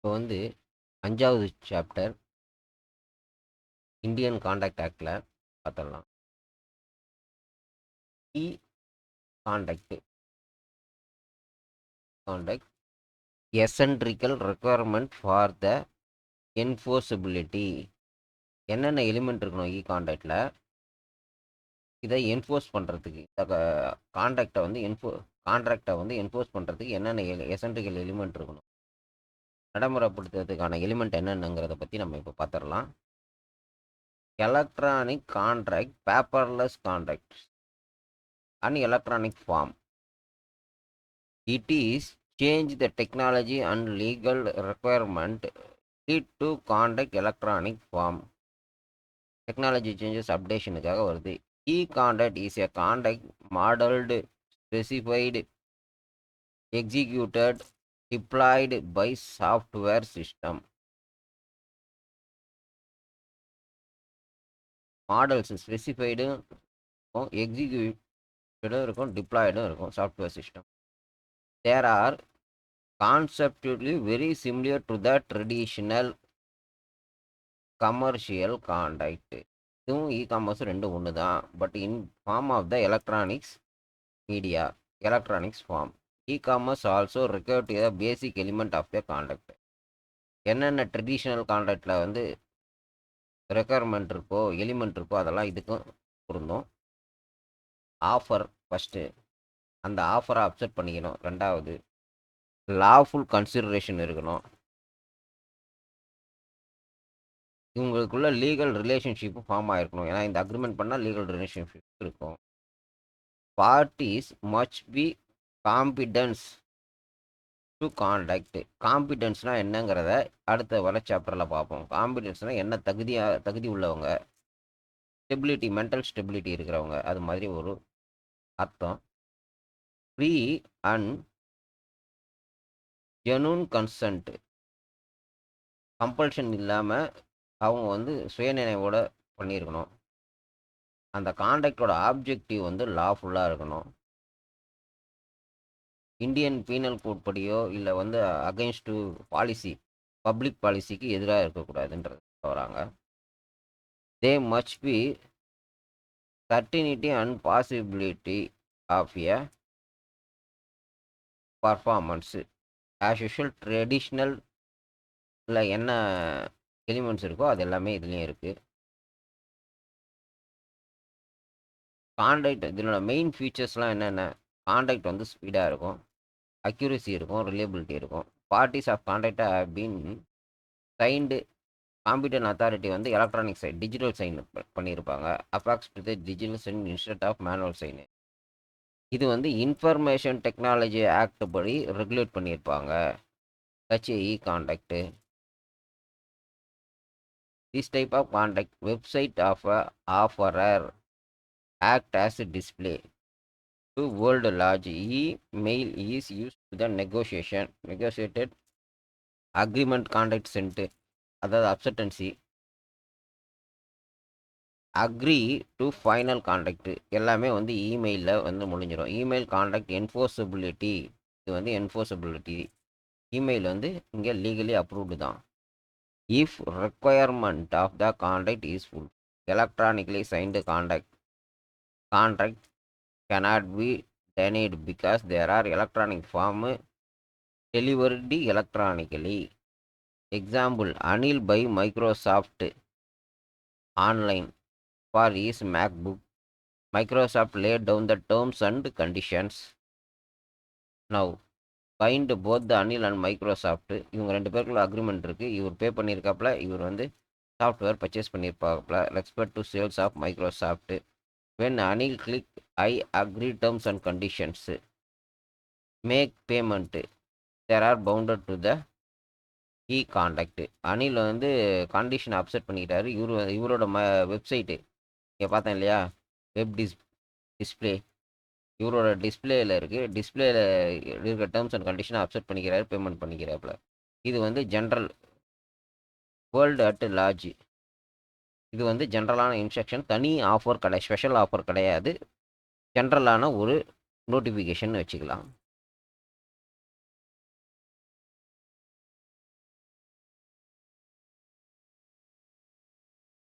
இப்போ வந்து 5வது சாப்டர் இந்தியன் கான்ட்ராக்ட் ஆக்டில் பார்த்துடலாம். இ contract contract essential requirement for the enforceability. என்னென்ன எலிமெண்ட் இருக்கணும் இ கான்ட்ராக்டில், இதை என்ஃபோர்ஸ் பண்ணுறதுக்கு, இந்த கான்ட்ராக்டை வந்து என்ஃபோர்ஸ் பண்ணுறதுக்கு என்னென்ன எசன்ட்ரிக்கல் எலிமெண்ட் இருக்கணும், நடைமுறைப்படுத்துறதுக்கான எலிமெண்ட் என்னென்னங்கிறத பற்றி நம்ம இப்போ பார்த்துடலாம். Electronic contract, paperless contract and electronic form. It is change the technology and legal requirement lead to conduct electronic form. Technology changes updationக்காக வருது. E-conduct is a conduct modeled, specified, executed, deployed by software system. Models specified இருக்கும், executed இருக்கும், deployed இருக்கும் software system. There are conceptually very similar to the traditional commercial conduct. இதுவும் e-commerce ரெண்டும் ஒன்று தான், but in form of the electronics media, electronics form. E-commerce also require to the basic element of the contract. என்னென்ன traditional கான்ட்ராக்டில் வந்து requirement இருக்கோ, element இருக்கோ, அதெல்லாம் இதுக்கும் பொருந்தும். ஆஃபர் ஃபஸ்ட்டு, அந்த ஆஃபரை அக்செப்ட் பண்ணிக்கணும். ரெண்டாவது, லாஃபுல் கன்சிடரேஷன் இருக்கணும். இவங்களுக்குள்ள லீகல் ரிலேஷன்ஷிப்பும் ஃபார்ம் ஆகிருக்கணும். ஏன்னா இந்த அக்ரிமெண்ட் பண்ணால் லீகல் ரிலேஷன்ஷிப் இருக்கும். Parties must be competence to contract. காம்பிடன்ஸ்னால் என்னங்கிறத அடுத்த வர சாப்டரில் பார்ப்போம். காம்பிடன்ஸ்னால் என்ன தகுதி உள்ளவங்க, ஸ்டெபிலிட்டி, மென்டல் ஸ்டெபிலிட்டி இருக்கிறவங்க, அது மாதிரி ஒரு அர்த்தம். Free and genuine consent, compulsion இல்லாமல் அவங்க வந்து சுயநினைவோட பண்ணியிருக்கணும். அந்த கான்ட்ராக்டோட ஆப்ஜெக்டிவ் வந்து லாஃபுல்லாக இருக்கணும். இந்தியன் பீனல் கோட் படியோ இல்லை வந்து அகைன்ஸ்ட் பாலிசி, பப்ளிக் பாலிசிக்கு எதிராக இருக்கக்கூடாதுன்றது வராங்க. They must be certainty and possibility of a performance as usual. Traditional இல்லை என்ன எலிமெண்ட்ஸ் இருக்கோ அது எல்லாமே இதுலேயும் இருக்குது. கான்ட்ராக்ட் இதனோட மெயின் ஃபீச்சர்ஸ்லாம் என்னென்ன, கான்ட்ராக்ட் வந்து ஸ்பீடாக இருக்கும், அக்யூரசி இருக்கும், ரிலையபிலிட்டி இருக்கும். Parties of contract have been signed, competent authority வந்து எலக்ட்ரானிக் சைன், டிஜிட்டல் சைன் பண்ணியிருப்பாங்க. Approx to the digital sign instead of manual sign. இது வந்து இன்ஃபர்மேஷன் டெக்னாலஜி ஆக்ட் படி ரெகுலேட் பண்ணியிருப்பாங்க. HAE contract. This type of contract website of a offerer act as a display to world large. E-mail is used to the negotiated agreement contract sent, அதாவது அப்செட்டன்சி, agree to final contract எல்லாமே வந்து இமெயிலில் வந்து முடிஞ்சிடும். Email contract என்ஃபோர்ஸபிலிட்டி, இது வந்து என்ஃபோர்ஸபிலிட்டி. Email வந்து இங்கே legally approved தான். If requirement of the contract is full, electronically signed contract cannot be denied because there are electronic form delivered electronically. Example, Anil by Microsoft online for his MacBook. Microsoft laid down the terms and conditions. Now bind both the Anil and Microsoft. இவங்க ரெண்டு பேருக்குள்ள agreement இருக்குது. இவர் பே பண்ணியிருக்காப்புல, இவர் வந்து software purchase பண்ணியிருப்பாப்புல. Respect to sales of Microsoft. When Anil click I agree terms and conditions, make payment, there are bounded to the e-conduct. Anil வந்து கண்டிஷனை அப்செட் பண்ணிக்கிட்டாரு. இவரோட வெப்சைட்டு இங்கே பார்த்தேன் இல்லையா, வெப் டிஸ்பிளே, இவரோட டிஸ்பிளேயில் இருக்குது. டிஸ்பிளேயில் இருக்கிற டேர்ம்ஸ் அண்ட் கண்டிஷனை அப்செட் பண்ணிக்கிறாரு, பேமெண்ட் பண்ணிக்கிறாப்புல. இது வந்து ஜென்ரல் வேர்ல்டு அட் லார்ஜ். இது வந்து ஜென்ரலான இன்ஸ்ட்ரக்ஷன், தனி ஆஃபர் ஸ்பெஷல் ஆஃபர் கிடையாது, ஜென்ரலான ஒரு நோட்டிஃபிகேஷன் வச்சுக்கலாம்.